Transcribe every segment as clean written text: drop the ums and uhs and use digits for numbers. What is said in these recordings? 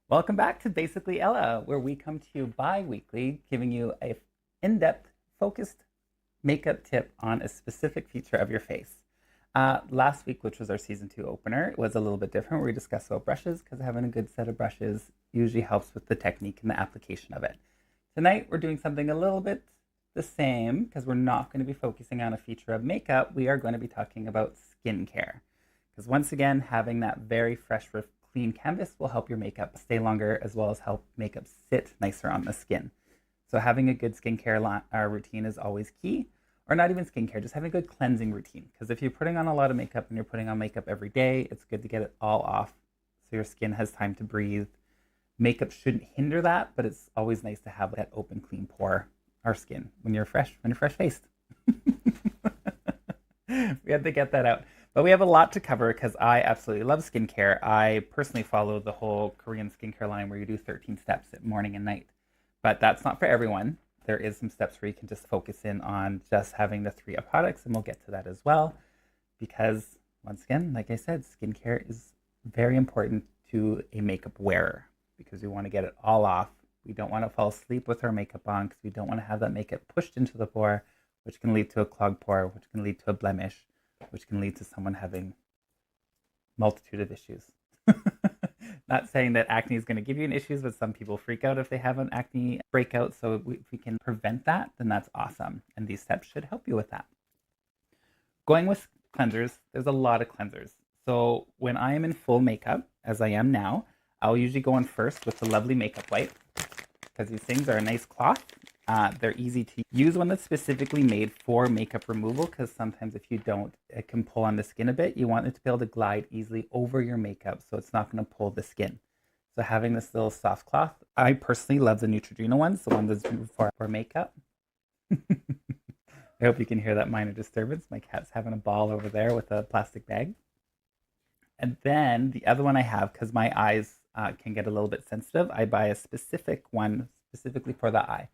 Welcome back to Basically Ella, where we come to you bi-weekly, giving you a in-depth, focused makeup tip on a specific feature of your face. Last week, which was our season 2 opener, was a little bit different, where we discussed about brushes, because having a good set of brushes usually helps with the technique and the application of it. Tonight, we're doing something a little bit the same, because we're not going to be focusing on a feature of makeup. We are going to be talking about skincare. Because once again, having that very fresh, clean canvas will help your makeup stay longer, as well as help makeup sit nicer on the skin. So having a good skincare routine is always key. Or not even skincare, just having a good cleansing routine. Because if you're putting on a lot of makeup and you're putting on makeup every day, it's good to get it all off so your skin has time to breathe. Makeup shouldn't hinder that, but it's always nice to have that open, clean pore, our skin, when you're fresh faced. We had to get that out. But we have a lot to cover because I absolutely love skincare. I personally follow the whole Korean skincare line where you do 13 steps at morning and night. But that's not for everyone. There is some steps where you can just focus in on just having the 3 products, and we'll get to that as well. Because once again, like I said, skincare is very important to a makeup wearer because we want to get it all off. We don't want to fall asleep with our makeup on because we don't want to have that makeup pushed into the pore, which can lead to a clogged pore, which can lead to a blemish, which can lead to someone having multitude of issues. Not saying that acne is going to give you an issues, but some people freak out if they have an acne breakout. So if we can prevent that, then that's awesome. And these steps should help you with that. Going with cleansers, there's a lot of cleansers. So when I am in full makeup, as I am now, I'll usually go in first with the lovely makeup wipe because these things are a nice cloth. They're easy to use one that's specifically made for makeup removal because sometimes if you don't, it can pull on the skin a bit. You want it to be able to glide easily over your makeup so it's not going to pull the skin. So having this little soft cloth, I personally love the Neutrogena ones, the one that's for makeup. I hope you can hear that minor disturbance. My cat's having a ball over there with a plastic bag. And then the other one I have, because my eyes can get a little bit sensitive, I buy a specific one specifically for the eye.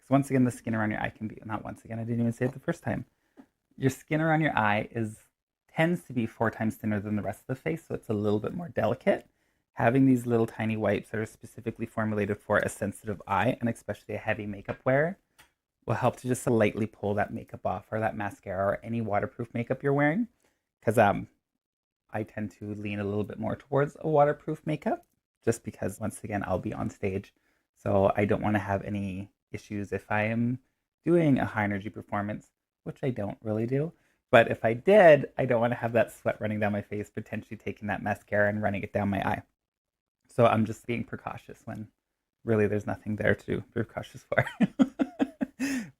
Once again, the skin around your eye can be, not once again, I didn't even say it the first time. Your skin around your eye tends to be 4 times thinner than the rest of the face, so it's a little bit more delicate. Having these little tiny wipes that are specifically formulated for a sensitive eye, and especially a heavy makeup wearer, will help to just lightly pull that makeup off, or that mascara, or any waterproof makeup you're wearing. Because I tend to lean a little bit more towards a waterproof makeup, just because, once again, I'll be on stage. So I don't want to have any issues if I am doing a high energy performance, which I don't really do. But if I did, I don't want to have that sweat running down my face, potentially taking that mascara and running it down my eye. So I'm just being precautious when really there's nothing there to be precautious for.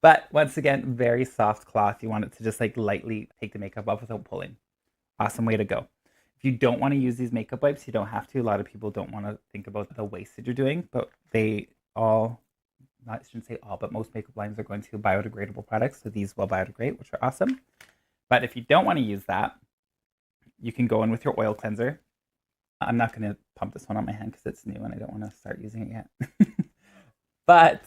But once again, very soft cloth. You want it to just like lightly take the makeup off without pulling. Awesome way to go. If you don't want to use these makeup wipes, you don't have to. A lot of people don't want to think about the waste that you're doing, but they all, I shouldn't say all, but most makeup lines are going to biodegradable products, so these will biodegrade, which are awesome. But if you don't want to use that, you can go in with your oil cleanser. I'm not going to pump this one on my hand because it's new and I don't want to start using it yet. But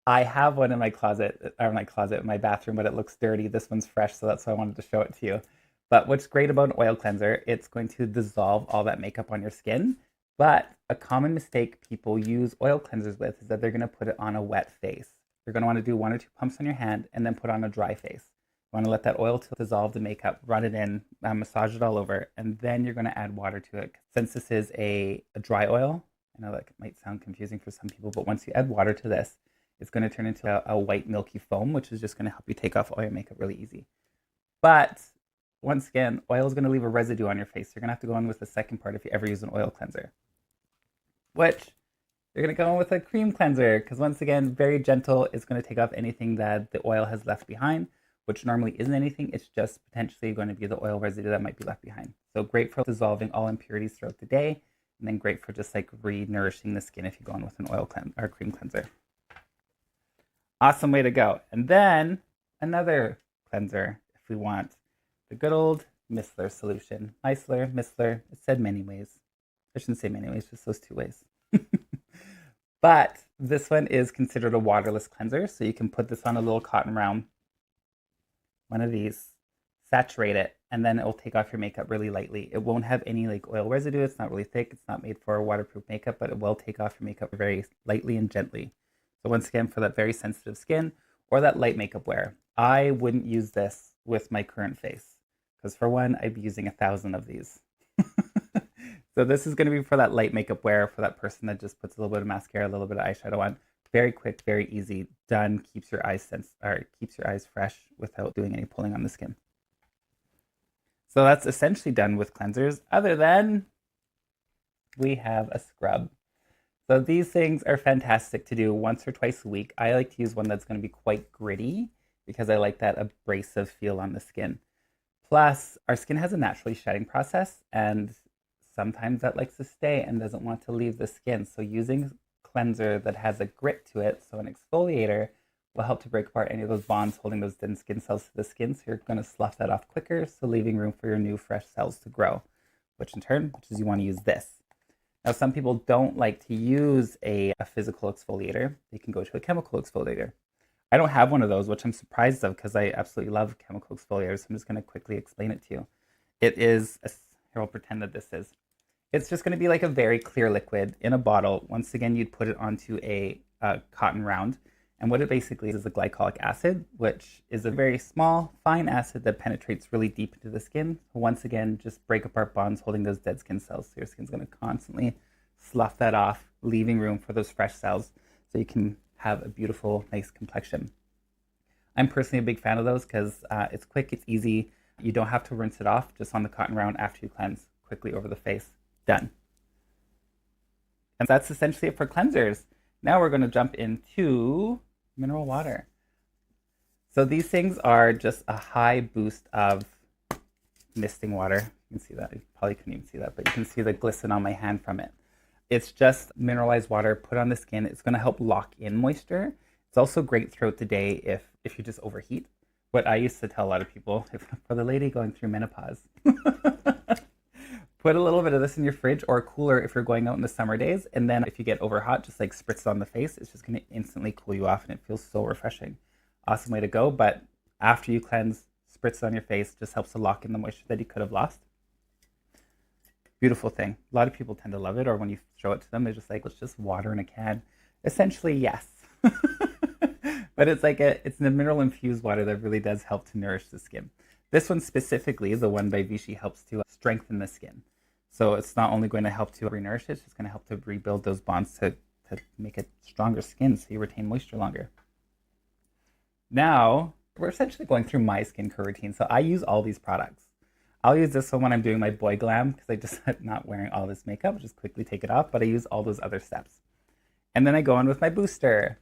I have one in my closet, in my bathroom, but it looks dirty. This one's fresh, so that's why I wanted to show it to you. But what's great about an oil cleanser, it's going to dissolve all that makeup on your skin. But a common mistake people use oil cleansers with is that they're going to put it on a wet face. You're going to want to do 1 or 2 pumps on your hand and then put on a dry face. You want to let that oil to dissolve the makeup, run it in, massage it all over, and then you're going to add water to it. Since this is a dry oil, I know that might sound confusing for some people, but once you add water to this, it's going to turn into a white milky foam, which is just going to help you take off all your makeup really easy. But once again, oil is going to leave a residue on your face. You're going to have to go in with the second part if you ever use an oil cleanser. Which you're going to go in with a cream cleanser because once again, very gentle. It's going to take off anything that the oil has left behind, which normally isn't anything. It's just potentially going to be the oil residue that might be left behind. So great for dissolving all impurities throughout the day, and then great for just like re-nourishing the skin if you go in with an oil cleanser or cream cleanser. Awesome way to go. And then another cleanser if we want the good old micellar solution. Micellar, it said many ways. I shouldn't say many ways, just those 2 ways. But this one is considered a waterless cleanser, so you can put this on a little cotton round, one of these, saturate it, and then it will take off your makeup really lightly. It won't have any like oil residue. It's not really thick. It's not made for waterproof makeup, but it will take off your makeup very lightly and gently. So once again, for that very sensitive skin or that light makeup wear, I wouldn't use this with my current face because for one, I'd be using 1,000 of these. So this is going to be for that light makeup wear, for that person that just puts a little bit of mascara, a little bit of eyeshadow on. Very quick, very easy, done. Keeps your eyes keeps your eyes fresh without doing any pulling on the skin. So that's essentially done with cleansers, other than we have a scrub. So these things are fantastic to do once or twice a week. I like to use one that's going to be quite gritty because I like that abrasive feel on the skin. Plus, our skin has a naturally shedding process, and sometimes that likes to stay and doesn't want to leave the skin. So using cleanser that has a grit to it, so an exfoliator, will help to break apart any of those bonds holding those dead skin cells to the skin. So you're going to slough that off quicker, so leaving room for your new fresh cells to grow, which is you want to use this. Now, some people don't like to use a physical exfoliator. They can go to a chemical exfoliator. I don't have one of those, which I'm surprised of because I absolutely love chemical exfoliators. So I'm just going to quickly explain it to you. It is, here I'll pretend that this is. It's just going to be like a very clear liquid in a bottle. Once again, you'd put it onto a cotton round. And what it basically is a glycolic acid, which is a very small, fine acid that penetrates really deep into the skin. Once again, just break apart bonds holding those dead skin cells. So your skin's going to constantly slough that off, leaving room for those fresh cells so you can have a beautiful, nice complexion. I'm personally a big fan of those because it's quick, it's easy. You don't have to rinse it off just on the cotton round after you cleanse, quickly over the face. Done. And that's essentially it for cleansers. Now we're going to jump into mineral water. So these things are just a high boost of misting water. You can see that. You probably couldn't even see that, but you can see the glisten on my hand from it. It's just mineralized water put on the skin. It's going to help lock in moisture. It's also great throughout the day if you just overheat. What I used to tell a lot of people, for the lady going through menopause, put a little bit of this in your fridge or a cooler if you're going out in the summer days. And then if you get over hot, just like spritz it on the face. It's just going to instantly cool you off and it feels so refreshing. Awesome way to go. But after you cleanse, spritz it on your face. Just helps to lock in the moisture that you could have lost. Beautiful thing. A lot of people tend to love it, or when you show it to them, they're just like, it's just water in a can. Essentially, yes. But it's like it's a mineral infused water that really does help to nourish the skin. This one specifically, the one by Vichy, helps to strengthen the skin. So it's not only going to help to re-nourish it, it's just going to help to rebuild those bonds to make it stronger skin so you retain moisture longer. Now, we're essentially going through my skincare routine. So I use all these products. I'll use this one when I'm doing my boy glam because I just not wearing all this makeup, just quickly take it off, but I use all those other steps. And then I go in with my booster.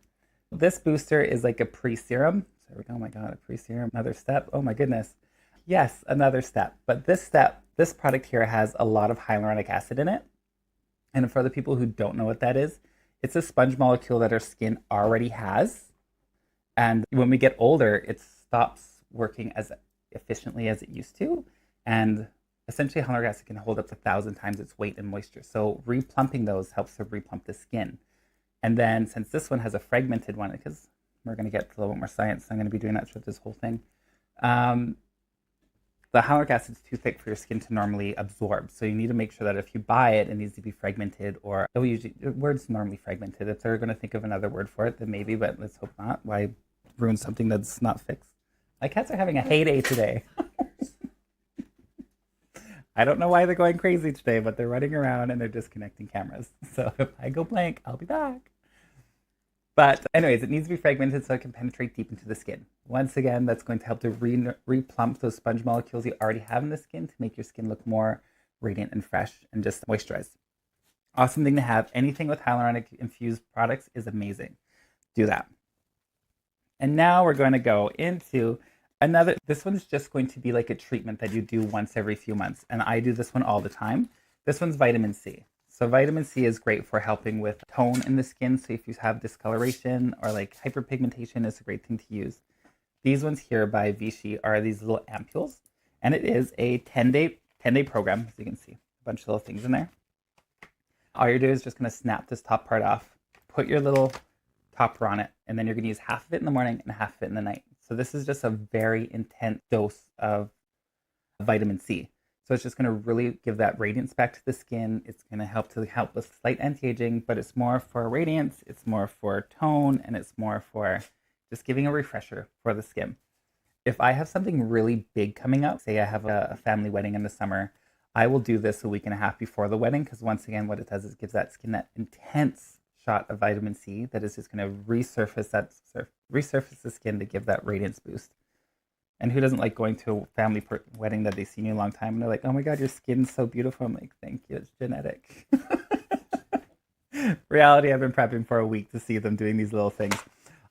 This booster is like a pre-serum. So we go, oh my God, a pre-serum, another step. Oh my goodness. Yes, another step. But this product here has a lot of hyaluronic acid in it. And for the people who don't know what that is, it's a sponge molecule that our skin already has. And when we get older, it stops working as efficiently as it used to. And essentially, hyaluronic acid can hold up to 1,000 times its weight in moisture. So replumping those helps to replump the skin. And then since this one has a fragmented one, because we're going to get a little bit more science, I'm going to be doing that through this whole thing. The hyaluronic acid is too thick for your skin to normally absorb. So you need to make sure that if you buy it, it needs to be fragmented, or usually words normally fragmented. If they're going to think of another word for it, then maybe, but let's hope not. Why ruin something that's not fixed? My cats are having a heyday today. I don't know why they're going crazy today, but they're running around and they're disconnecting cameras. So if I go blank, I'll be back. But anyways, it needs to be fragmented so it can penetrate deep into the skin. Once again, that's going to help to replump those sponge molecules you already have in the skin to make your skin look more radiant and fresh and just moisturized. Awesome thing to have. Anything with hyaluronic infused products is amazing. Do that. And now we're going to go into this one's just going to be like a treatment that you do once every few months. And I do this one all the time. This one's vitamin C. So vitamin C is great for helping with tone in the skin. So if you have discoloration or like hyperpigmentation, it's a great thing to use. These ones here by Vichy are these little ampules. And it is a 10-day program, as you can see. A bunch of little things in there. All you're doing is just going to snap this top part off, put your little topper on it, and then you're going to use half of it in the morning and half of it in the night. So this is just a very intense dose of vitamin C. So it's just going to really give that radiance back to the skin. It's going to help with slight anti-aging, but it's more for radiance, it's more for tone, and it's more for just giving a refresher for the skin. If I have something really big coming up, say I have a family wedding in the summer, I will do this a week and a half before the wedding, because once again, what it does is it gives that skin that intense shot of vitamin C that is just going to resurface the skin to give that radiance boost. And who doesn't like going to a family wedding that they've seen you a long time and they're like, oh my God, your skin's so beautiful. I'm like, thank you, it's genetic. Reality, I've been prepping for a week to see them doing these little things.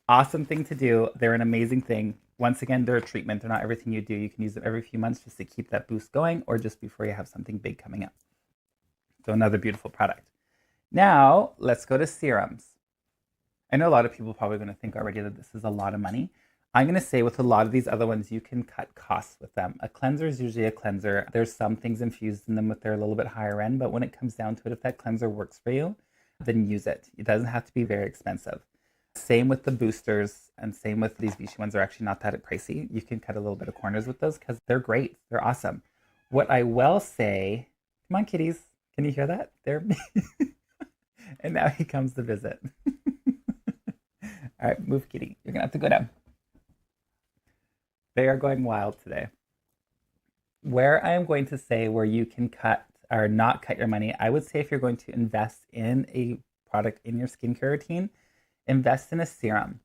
Awesome thing to do. They're an amazing thing. Once again, they're a treatment. They're not everything you do. You can use them every few months just to keep that boost going, or just before you have something big coming up. So another beautiful product. Now, let's go to serums. I know a lot of people are probably going to think already that this is a lot of money. I'm going to say with a lot of these other ones, you can cut costs with them. A cleanser is usually a cleanser. There's some things infused in them that they're a little bit higher end, but when it comes down to it, if that cleanser works for you, then use it. It doesn't have to be very expensive. Same with the boosters, and same with these Vichy ones are actually not that pricey. You can cut a little bit of corners with those because they're great. They're awesome. What I will say, come on, kitties. Can you hear that? They're and now he comes to visit. All right, move, kitty. You're going to have to go down. They are going wild today. Where I am going to say where you can cut or not cut your money, I would say if you're going to invest in a product in your skincare routine, invest in a serum,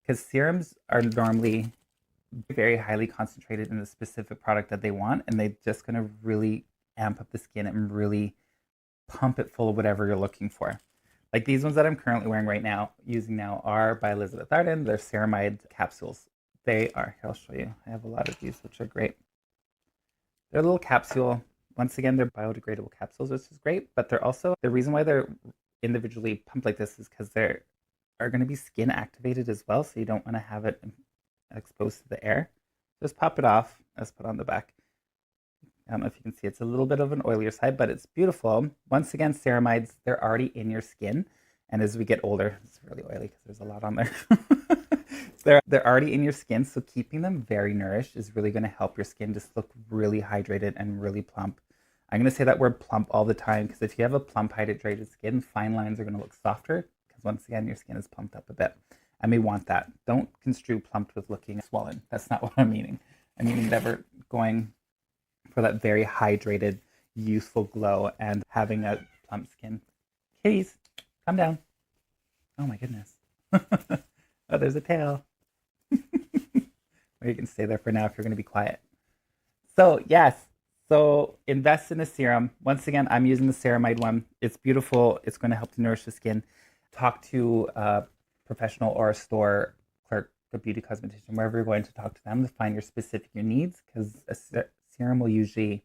because serums are normally very highly concentrated in the specific product that they want, and they're just going to really amp up the skin and really pump it full of whatever you're looking for. Like these ones that I'm currently wearing right now, using now, are by Elizabeth Arden. They're ceramide capsules. They are, here, I'll show you. I have a lot of these, which are great. They're a little capsule. Once again, they're biodegradable capsules, which is great, but they're also, the reason why they're individually pumped like this is because they are going to be skin activated as well, so you don't want to have it exposed to the air. Just pop it off. Let's put on the back. I don't know if you can see, it's a little bit of an oilier side, but it's beautiful. Once again, ceramides, they're already in your skin. And as we get older, it's really oily because there's a lot on there. They're already in your skin, so keeping them very nourished is really going to help your skin just look really hydrated and really plump. I'm going to say that word plump all the time because if you have a plump, hydrated skin, fine lines are going to look softer because once again, your skin is plumped up a bit. And we want that. Don't construe plumped with looking swollen. That's not what I'm meaning. I'm meaning that we're going for that very hydrated, youthful glow and having a plump skin. Kitties, calm down. Oh my goodness. Oh, there's a tail. Or you can stay there for now if you're going to be quiet. So yes, so invest in a serum. Once again, I'm using the ceramide one. It's beautiful. It's going to help to nourish the skin. Talk to a professional or a store clerk, a beauty cosmetician, wherever you're going to talk to them to find your needs, because a serum will usually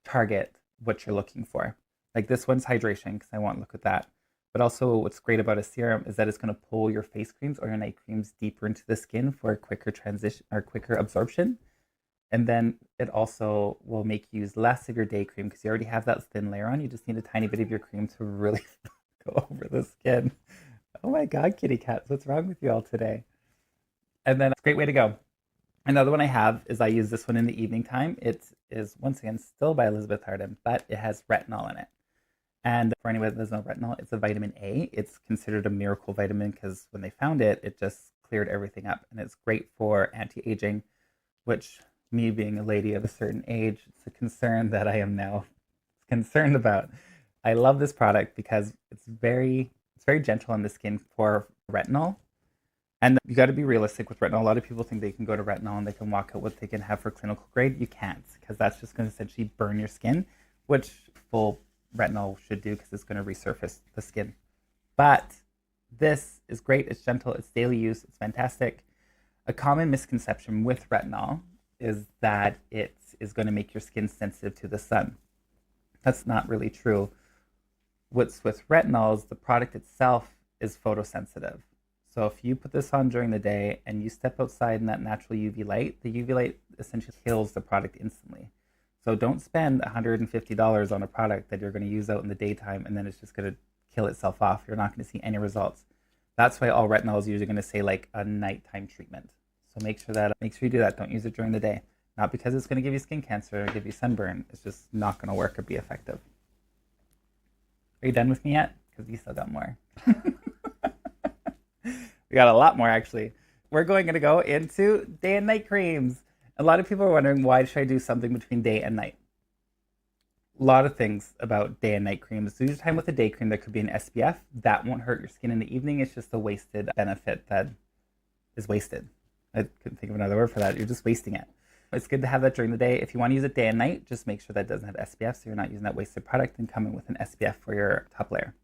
target what you're looking for. Like this one's hydration, because I want to look at that. But also what's great about a serum is that it's going to pull your face creams or your night creams deeper into the skin for a quicker transition or quicker absorption. And then it also will make you use less of your day cream because you already have that thin layer on. You just need a tiny bit of your cream to really go over the skin. Oh my God, kitty cats, what's wrong with you all today? And then it's a great way to go. Another one I have is I use this one in the evening time. It is, once again, still by Elizabeth Arden, but it has retinol in it. And for anyone that doesn't know retinol, it's a vitamin A. It's considered a miracle vitamin because when they found it, it just cleared everything up. And it's great for anti-aging, which, me being a lady of a certain age, it's a concern that I am now concerned about. I love this product because it's very gentle on the skin for retinol. And you got to be realistic with retinol. A lot of people think they can go to retinol and they can walk out what they can have for clinical grade. You can't, because that's just going to essentially burn your skin, which full retinol should do because it's going to resurface the skin. But this is great. It's gentle. It's daily use. It's fantastic. A common misconception with retinol is that it is going to make your skin sensitive to the sun. That's not really true. What's with retinol is the product itself is photosensitive. So if you put this on during the day and you step outside in that natural UV light, the UV light essentially kills the product instantly. So don't spend $150 on a product that you're going to use out in the daytime and then it's just going to kill itself off. You're not going to see any results. That's why all retinol is usually going to say like a nighttime treatment. So make sure you do that. Don't use it during the day. Not because it's going to give you skin cancer or give you sunburn. It's just not going to work or be effective. Are you done with me yet? Because you still got more. We got a lot more, actually. We're going to go into day and night creams. A lot of people are wondering, why should I do something between day and night? A lot of things about day and night creams. So, usually time with a day cream, there could be an SPF. That won't hurt your skin in the evening. It's just a wasted benefit that is wasted. I couldn't think of another word for that. You're just wasting it. It's good to have that during the day. If you want to use it day and night, just make sure that it doesn't have SPF, so you're not using that wasted product, and come in with an SPF for your top layer.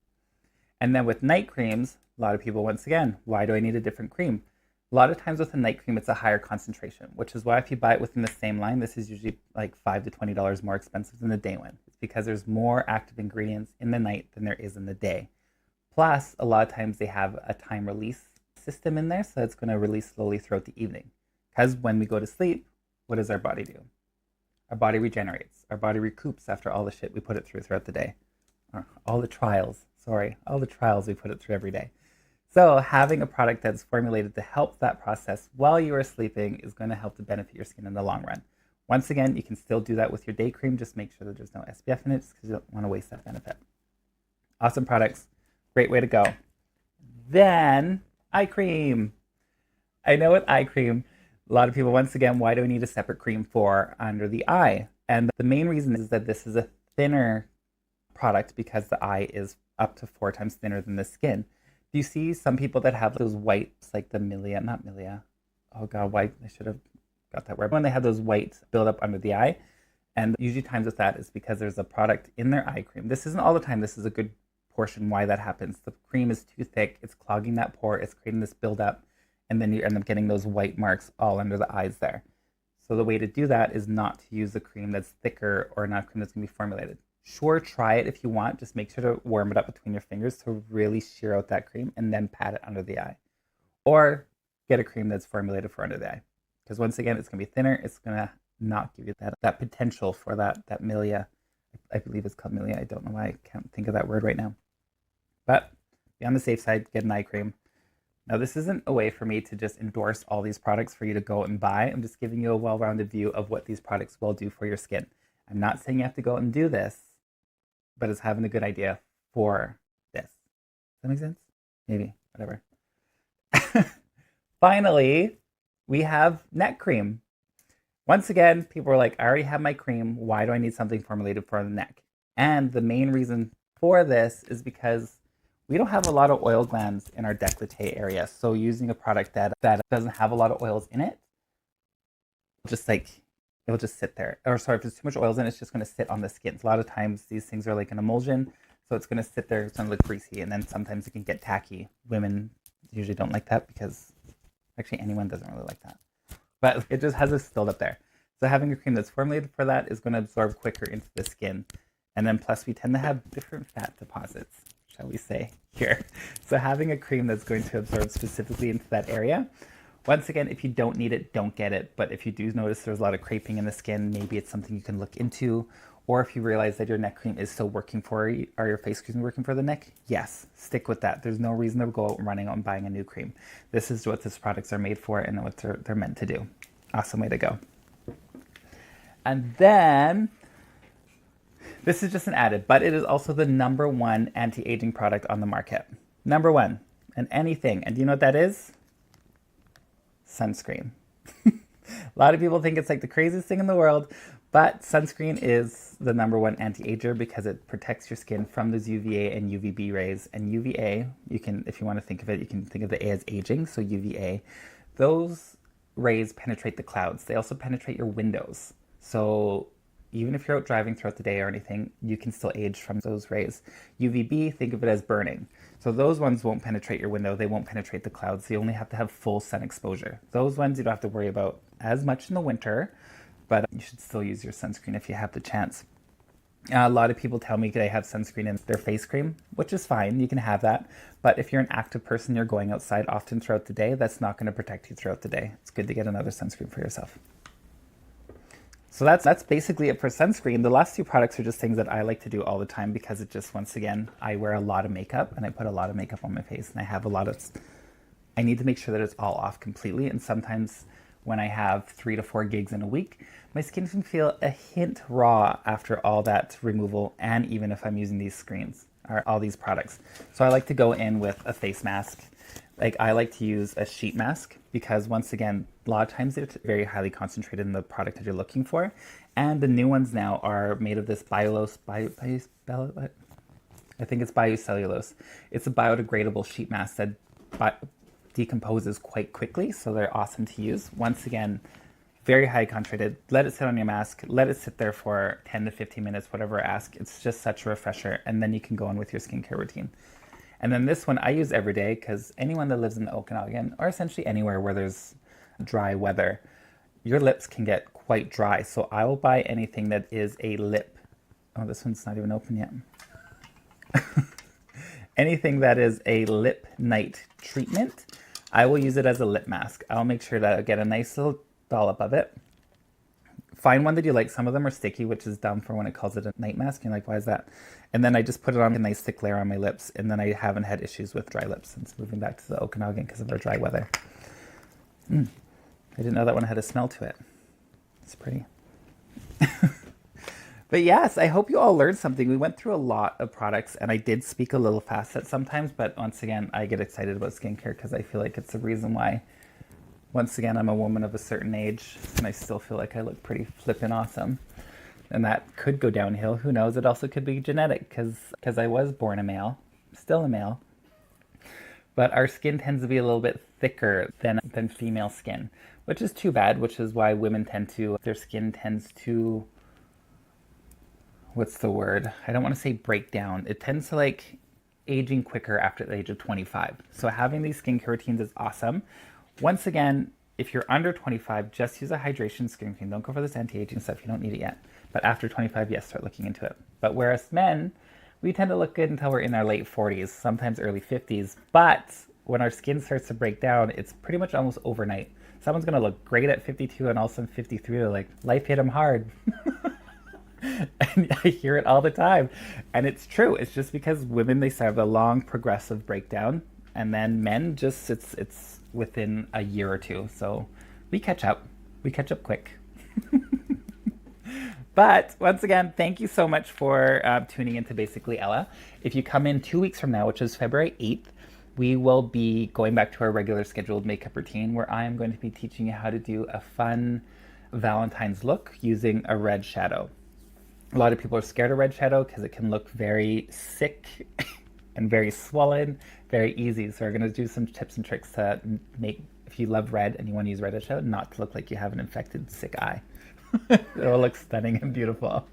And then with night creams, a lot of people, once again, why do I need a different cream? A lot of times with a night cream, it's a higher concentration, which is why if you buy it within the same line, this is usually like $5 to $20 more expensive than the day one. It's because there's more active ingredients in the night than there is in the day. Plus, a lot of times they have a time release system in there, so it's going to release slowly throughout the evening. Because when we go to sleep, what does our body do? Our body regenerates. Our body recoups after all the shit we put it through throughout the day. Or all the trials we put it through every day. So having a product that's formulated to help that process while you are sleeping is going to help to benefit your skin in the long run. Once again, you can still do that with your day cream. Just make sure that there's no SPF in it, because you don't want to waste that benefit. Awesome products. Great way to go. Then eye cream. I know with eye cream, a lot of people, once again, why do we need a separate cream for under the eye? And the main reason is that this is a thinner product, because the eye is up to 4 times thinner than the skin. Do you see some people that have those whites, like the not milia? Oh God, white, I should have got that word. When they have those white buildup under the eye, and usually times with that is because there's a product in their eye cream. This isn't all the time. This is a good portion why that happens. The cream is too thick. It's clogging that pore. It's creating this buildup. And then you end up getting those white marks all under the eyes there. So the way to do that is not to use a cream that's thicker or not a cream that's going to be formulated. Sure, try it if you want. Just make sure to warm it up between your fingers to really shear out that cream, and then pat it under the eye. Or get a cream that's formulated for under the eye. Because once again, it's going to be thinner. It's going to not give you that potential for that milia. I believe it's called milia. I don't know why I can't think of that word right now. But be on the safe side, get an eye cream. Now, this isn't a way for me to just endorse all these products for you to go and buy. I'm just giving you a well-rounded view of what these products will do for your skin. I'm not saying you have to go out and do this, but it's having a good idea for this. Does that make sense? Maybe, whatever. Finally, we have neck cream. Once again, people are like, I already have my cream. Why do I need something formulated for the neck? And the main reason for this is because we don't have a lot of oil glands in our décolleté area. So using a product that doesn't have a lot of oils in it, it'll just sit there. Or sorry, if there's too much oils in it, it's just going to sit on the skin. So a lot of times these things are like an emulsion. So it's going to sit there, it's going to look greasy, and then sometimes it can get tacky. Women usually don't like that, because actually anyone doesn't really like that. But it just has this build up there. So having a cream that's formulated for that is going to absorb quicker into the skin. And then plus we tend to have different fat deposits, shall we say, here. So having a cream that's going to absorb specifically into that area. Once again, if you don't need it, don't get it. But if you do notice there's a lot of creping in the skin, maybe it's something you can look into. Or if you realize that your neck cream is still working for you, or your face cream is working for the neck, yes, stick with that. There's no reason to go out running out and buying a new cream. This is what these products are made for and what they're meant to do. Awesome way to go. And then this is just an added, but it is also the #1 anti-aging product on the market. #1, and anything. And do you know what that is? Sunscreen. A lot of people think it's like the craziest thing in the world, but sunscreen is the #1 anti-ager because it protects your skin from those UVA and UVB rays. And UVA, you can, if you want to think of it, you can think of the A as aging, so UVA. Those rays penetrate the clouds. They also penetrate your windows. So even if you're out driving throughout the day or anything, you can still age from those rays. UVB, think of it as burning. So those ones won't penetrate your window. They won't penetrate the clouds. So you only have to have full sun exposure. Those ones you don't have to worry about as much in the winter, but you should still use your sunscreen if you have the chance. A lot of people tell me they have sunscreen in their face cream, which is fine. You can have that. But if you're an active person, you're going outside often throughout the day, that's not going to protect you throughout the day. It's good to get another sunscreen for yourself. So that's basically it for sunscreen. The last 2 products are just things that I like to do all the time because it just, once again, I wear a lot of makeup and I put a lot of makeup on my face and I have I need to make sure that it's all off completely. And sometimes when I have 3 to 4 gigs in a week, my skin can feel a hint raw after all that removal, and even if I'm using these screens or all these products. So I like to go in with a face mask. Like, I like to use a sheet mask because, once again, a lot of times it's very highly concentrated in the product that you're looking for. And the new ones now are made of this I think it's biocellulose. It's a biodegradable sheet mask that decomposes quite quickly, so they're awesome to use. Once again, very high concentrated. Let it sit on your mask. Let it sit there for 10 to 15 minutes, whatever I ask. It's just such a refresher, and then you can go on with your skincare routine. And then this one I use every day because anyone that lives in the Okanagan, or essentially anywhere where there's dry weather, your lips can get quite dry. So I will buy anything that is a lip. Oh, this one's not even open yet. Anything that is a lip night treatment, I will use it as a lip mask. I'll make sure that I get a nice little dollop of it. Find one that you like. Some of them are sticky, which is dumb for when it calls it a night mask. You're like, why is that? And then I just put it on a nice thick layer on my lips, and then I haven't had issues with dry lips since moving back to the Okanagan because of our dry weather. I didn't know that one had a smell to it. It's pretty. But yes, I hope you all learned something. We went through a lot of products, and I did speak a little fast at sometimes, but once again, I get excited about skincare because I feel like it's the reason why, once again, I'm a woman of a certain age, and I still feel like I look pretty flippin' awesome. And that could go downhill. Who knows? It also could be genetic because I was born a male, still a male. But our skin tends to be a little bit thicker than female skin, which is too bad, which is why women tend to, their skin tends to, what's the word? I don't want to say break down. It tends to like aging quicker after the age of 25. So having these skincare routines is awesome. Once again, if you're under 25, just use a hydration skin routine. Don't go for this anti-aging stuff. You don't need it yet. But after 25, yes, start looking into it. But whereas men, we tend to look good until we're in our late 40s, sometimes early 50s. But when our skin starts to break down, it's pretty much almost overnight. Someone's going to look great at 52 and all of a sudden 53, they're like, life hit them hard. And I hear it all the time. And it's true. It's just because women, they have a long progressive breakdown. And then men, just it's within a year or two. So we catch up. We catch up quick. But once again, thank you so much for tuning into Basically Ella. If you come in 2 weeks from now, which is February 8th, we will be going back to our regular scheduled makeup routine where I am going to be teaching you how to do a fun Valentine's look using a red shadow. A lot of people are scared of red shadow because it can look very sick and very swollen, very easy. So we're going to do some tips and tricks to make, if you love red and you want to use red eyeshadow, not to look like you have an infected, sick eye. It will look stunning and beautiful.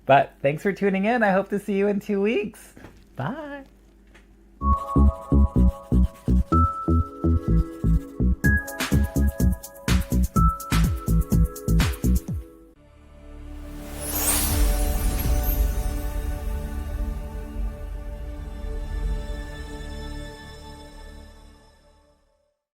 But thanks for tuning in. I hope to see you in 2 weeks. Bye.